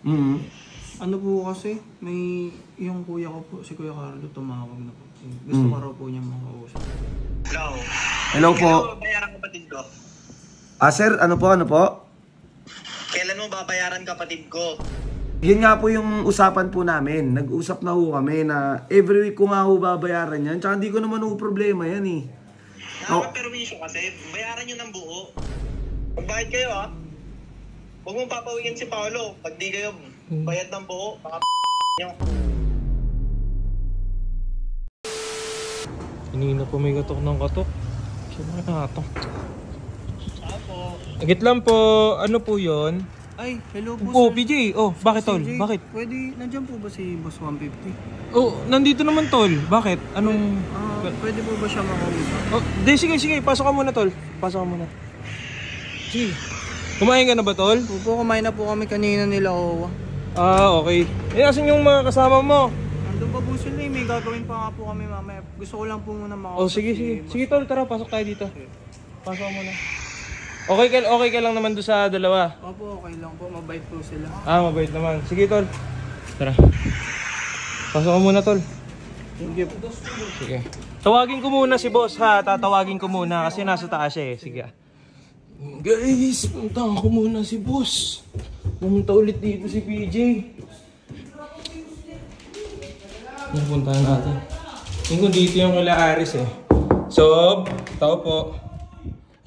Ano po kasi, may yung kuya ko po, si Kuya Carlo, tumawag na po. Gusto ko raw po niya makausap. Hello. Hello po. Kailan mo babayaran kapatid ko? Sir, ano po? Kailan mo babayaran kapatid ko? Yun nga po yung usapan po namin. Nag-usap na ho kami na every week ko nga ho babayaran yan. Tsaka hindi ko naman ho problema yan eh. Nakaka-permission kasi, bayaran nyo ng buo. Magbayad kayo Huwag mong papawiin si Paolo. Pag di kayo bayad ng buo, baka nyo. Kanina po may katok ng katok. Sino ka nakatok? Apo. Agit lang po, ano po yun? Ay, hello po Oh, sir. PJ. Oh, bakit tol? CJ, Bakit? Pwede, nandiyan po ba si Boss 150? Oh, nandito naman tol. Bakit? Anong... Pwede po ba siya makausap? Oh, sige. Pasok ka muna tol. Pasok ka muna. Sige. Kumain ka na ba tol? Opo, kumain na po kami kanina nila Owa. Okay. Asan yung mga kasama mo? Nandun pa po sila eh, may gagawin pa nga po kami mamaya. Gusto ko lang po muna makausap. Oh, sige. Sige tol, tara. Pasok tayo dito. Pasok ka muna. Okay ka lang naman doon sa dalawa? Opo, okay lang po. Mabait po sila. Mabait naman. Sige tol. Tara. Pasok ka muna tol. Thank you. Sige. Tawagin ko muna si boss ha. Tatawagin ko muna kasi nasa taas siya eh. Sige. Guys, puntahan ko muna si boss. Pumunta ulit dito si PJ. Puntahan natin. Tingko dito yung kala Aris eh. Sob, tao po.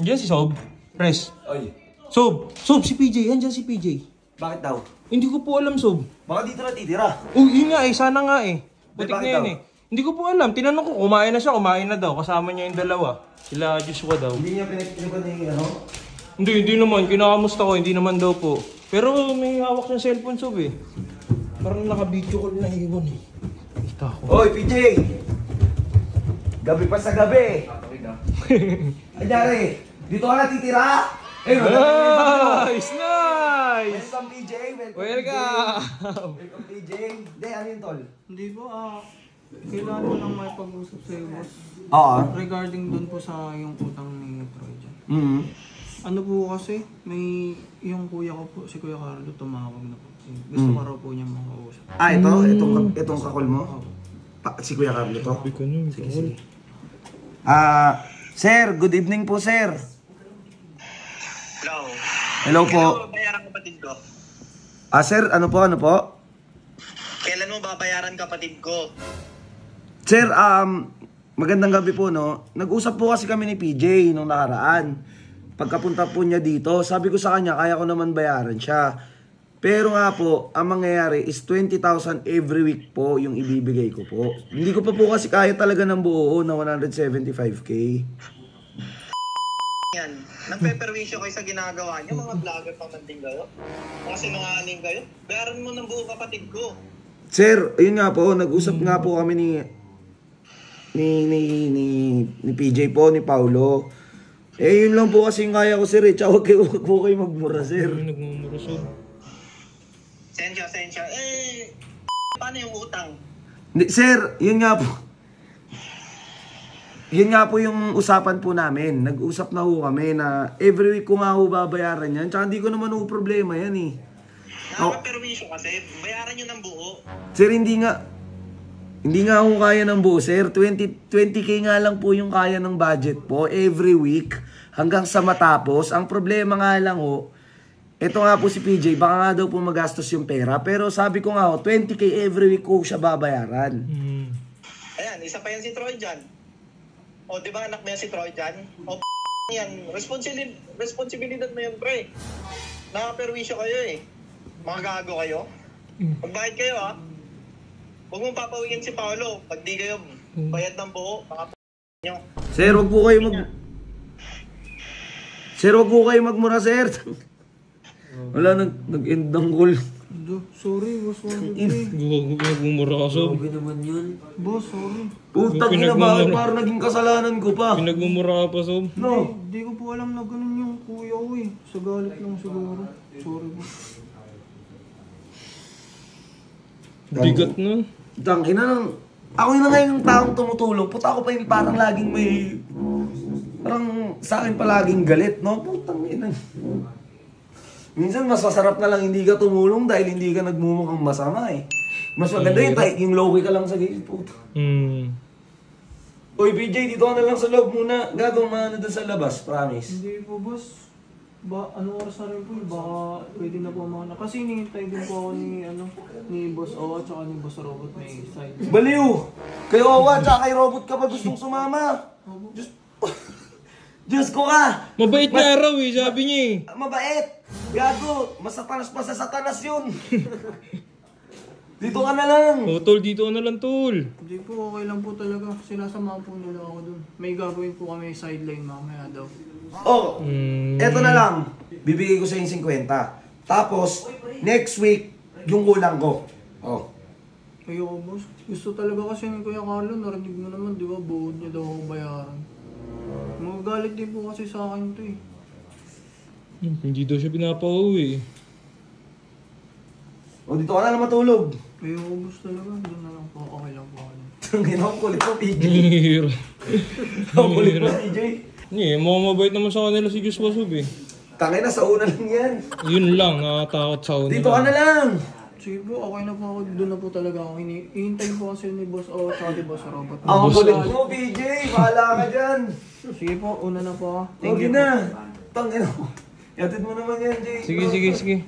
Andiyan si Sob. Pres. Oy. Sob, si PJ. Andiyan si PJ. Bakit daw? Hindi ko po alam, Sob. Baka dito na titira. Yun nga eh. Sana nga eh. Butik na yan daw? eh. Hindi ko po alam. Tinanong ko, kumain na siya. Kumain na daw. Kasama niya yung dalawa. Sila Joshua daw. Hindi niya pinagpilipan ni ano? Hindi naman. Kinakamusta ko. Hindi naman daw po. Pero may hawak siyang cellphone, Sob eh. Parang naka-video call na iwan eh. Kita ko. Oy, PJ! Gabi pa sa gabi! Anyari, dito ka na titira? Nice! Welcome PJ! Welcome PJ! Hindi, ano yun tol? Hindi po, kailangan mo lang may pag-usap sa iyo, boss. Oo. Regarding dun po sa yung utang ni Troy dyan. Ano po kasi, may yung kuya ko po, si Kuya Carlo, tumawag na po. Gusto ko raw po niya makausap. Itong kakol mo? Si Kuya Carlo to? Sige. Sir, good evening po sir. Hello. Hello po. Kailan mo babayaran kapatid ko? Sir, ano po? Kailan mo babayaran kapatid ko? Sir, magandang gabi po no. Nag-usap po kasi kami ni PJ nung nakaraan. Pagkapunta po niya dito, sabi ko sa kanya, kaya ko naman bayaran siya. Pero nga po, ang mangyayari is 20,000 every week po yung ibibigay ko po. Hindi ko pa po kasi kaya talaga ng buo na 175k. Yan. Nagpe-perwisyo kayo sa ginagawa niyo, mga vlogger pa man din kayo. Mga sinungaling kayo. Bayaran mo ng buo kapatid ko. Sir, yun nga po, nag-usap nga po kami ni PJ po, ni Paulo. Yun lang po kasi yung kaya ko sir eh. Tsaka huwag po kayo magmura sir. Nagmumura, Sob. Sensya. Paano yung utang? Sir, yun nga po. Yun nga po yung usapan po namin. Nag-usap na ho kami na every week ko nga ho babayaran yan. Tsaka hindi ko naman ho problema yan eh. Nakaka-permission kasi, bayaran nyo ng buo. Sir, hindi nga ho kaya ng buo, sir. 20k nga lang po yung kaya ng budget po every week hanggang sa matapos. Ang problema nga lang ho, ito nga po si PJ, baka nga daw po magastos yung pera. Pero sabi ko nga ho, 20k every week ko siya babayaran. Ayan, isa pa yan si Troy dyan. O, di ba anak mo yan si Troy dyan? O, yan. Responsibilidad mo yan, pre. Nakaperwisyo kayo eh. Mga gago kayo. Magbayad kayo Huwag mong papawiin si Paolo. Pag di kayo bayad ng buo, baka nyo. Sir, wag po kayo magmura, sir. Wala, nag-end ng call. Sorry, boss. Nagmumura ka, Sob. Grabe naman yun. Boss, sorry. Putang ina ba? Parang naging kasalanan ko pa. Pinagmumura ka pa, Sob. No. Hindi ko po alam na ganun yung kuya ko eh. Sa galit lang siguro. Sorry po. Bigat nun. Tangina nang... Ako yun na nga yung taong tumutulong. Puta ako pa yung parang laging may... Parang sa akin pa laging galit, no? Putang ina. Minsan mas masarap na lang hindi ka tumulong dahil hindi ka nagmumukhang masama eh. Mas maganda yung low-key ka lang sa gilid, puto. Uy, PJ, dito ka na lang sa loob muna. Gagawin mo ano doon sa labas, promise. Hindi po, boss. Ano oras na rin po, baka pwede na po mga kasi hinihintay din po ako ni Boss Owa at ni Boss Robot may side. Baliw! Kay Owa at kay Robot ka pa gustong sumama. Diyos ko ka! Mabait na araw eh, sabi niya eh. Mabait! Gago! Mas satanas pa sa satanas yun! Dito ka na lang! Oh, tol, dito ka na lang, tol. Hindi po, okay lang po talaga. Sinasama po nila ako dun. May gagawin po kami sideline mamaya daw. Oh, eto na lang. Bibigay ko sa yung 50. Tapos, next week, yung kulang ko. Oh. Ayoko, boss. Gusto talaga kasi ni Kuya Carlo, narinig mo naman, di ba? Buod niya daw ako bayaran. Magagalit din po kasi sa akin to eh. Hindi daw siya pinapauwi. O, dito ka na lang matulog. Ayoko, boss talaga. Doon na lang po. Okay lang po ako. Ang ginawa ko kulit mo, PJ. Hira. Ang kulit mo, PJ. Eh, mabait naman sa kanila si Diyos Wasub eh. Tangin na, sa una lang yan. Yun lang, nakatakot sa una. Dito ka na lang. Sige po, okay na po ako. Doon na po talaga ako. Hinihintay po kasi ni Boss O at ni Boss Robot. Ang kulit mo, PJ. Bahala ka dyan. Sige po, una na po ako. Thank you na. Tangin mo. Yatid mo naman yan, Jay. Sige.